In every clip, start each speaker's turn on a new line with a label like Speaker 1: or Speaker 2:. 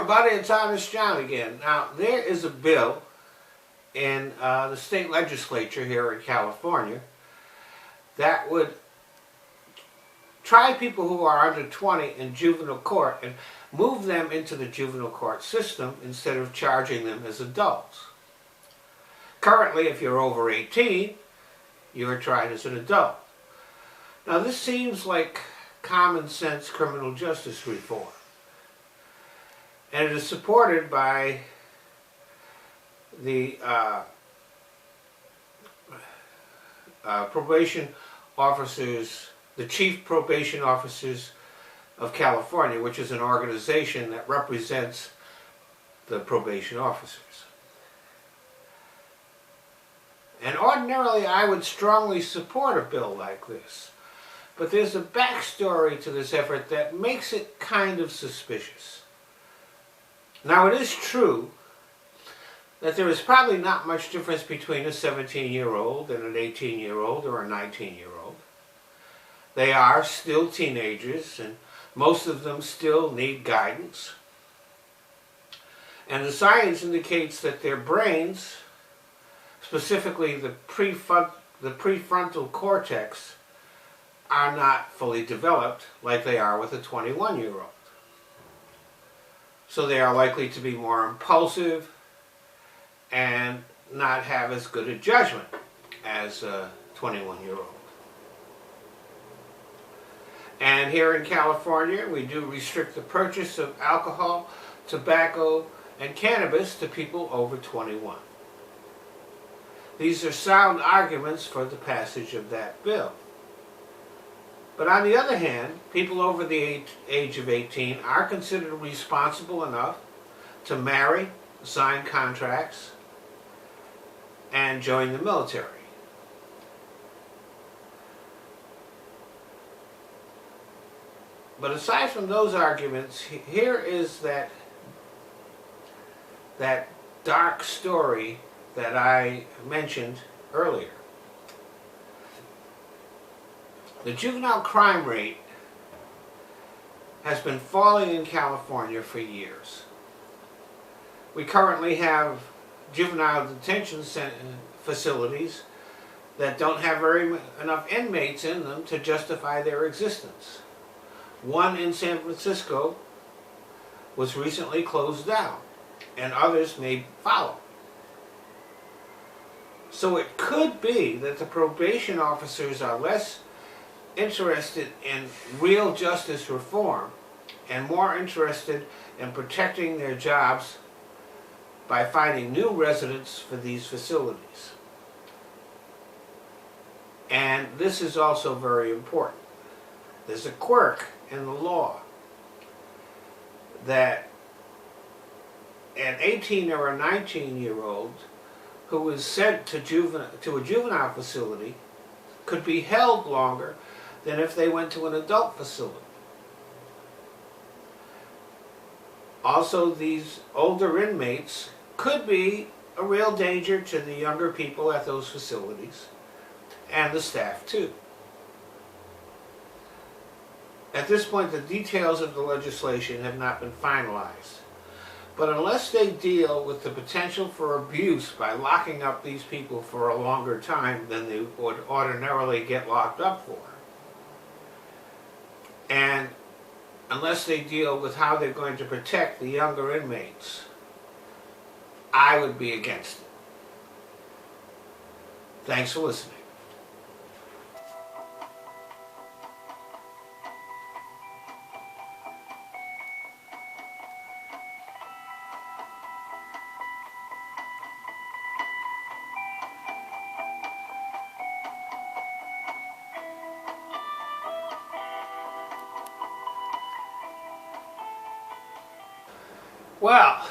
Speaker 1: everybody, it's Honest John again. Now, there is a bill in the state legislature here in California that would try people who are under 20 in juvenile court and move them into the juvenile court system instead of charging them as adults. Currently, if you're over 18, you're tried as an adult. Now, this seems like common sense criminal justice reform. And it is supported by the probation officers, the chief probation officers of California, which is an organization that represents the probation officers. And ordinarily I would strongly support a bill like this, but there's a backstory to this effort that makes it kind of suspicious. Now, it is true that there is probably not much difference between a 17-year-old and an 18-year-old or a 19-year-old. They are still teenagers, and most of them still need guidance. And the science indicates that their brains, specifically the prefrontal cortex, are not fully developed like they are with a 21-year-old. So they are likely to be more impulsive and not have as good a judgment as a 21-year-old. And here in California, we do restrict the purchase of alcohol, tobacco, and cannabis to people over 21. These are sound arguments for the passage of that bill. But on the other hand, people over the age of 18 are considered responsible enough to marry, sign contracts, and join the military. But aside from those arguments, here is that dark story that I mentioned earlier. The juvenile crime rate has been falling in California for years. We currently have juvenile detention facilities that don't have enough inmates in them to justify their existence. One in San Francisco was recently closed down, and others may follow. So it could be that the probation officers are less interested in real justice reform and more interested in protecting their jobs by finding new residents for these facilities. And this is also very important. There's a quirk in the law that an 18 or a 19-year-old who is sent to a juvenile facility could be held longer than if they went to an adult facility. Also, these older inmates could be a real danger to the younger people at those facilities and the staff too. At this point, the details of the legislation have not been finalized. But unless they deal with the potential for abuse by locking up these people for a longer time than they would ordinarily get locked up for, and unless they deal with how they're going to protect the younger inmates, I would be against it. Thanks for listening. Well,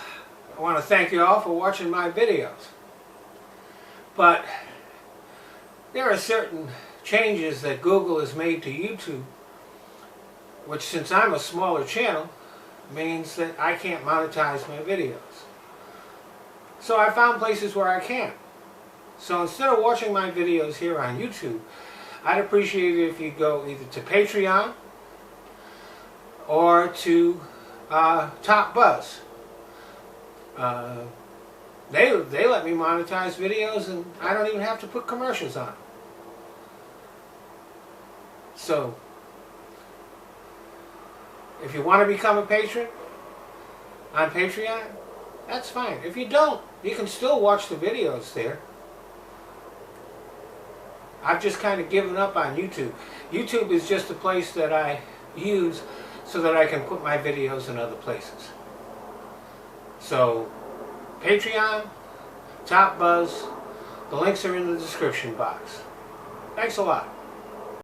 Speaker 1: I want to thank you all for watching my videos. But there are certain changes that Google has made to YouTube, which, since I'm a smaller channel, means that I can't monetize my videos. So I found places where I can. So instead of watching my videos here on YouTube, I'd appreciate it if you go either to Patreon or to Top Buzz. Uh, they let me monetize videos, and I don't even have to put commercials on. So, if you want to become a patron on Patreon, that's fine. If you don't, you can still watch the videos there. I've just kind of given up on YouTube. YouTube is just a place that I use so that I can put my videos in other places. So, Patreon, Top Buzz, the links are in the description box. Thanks a lot.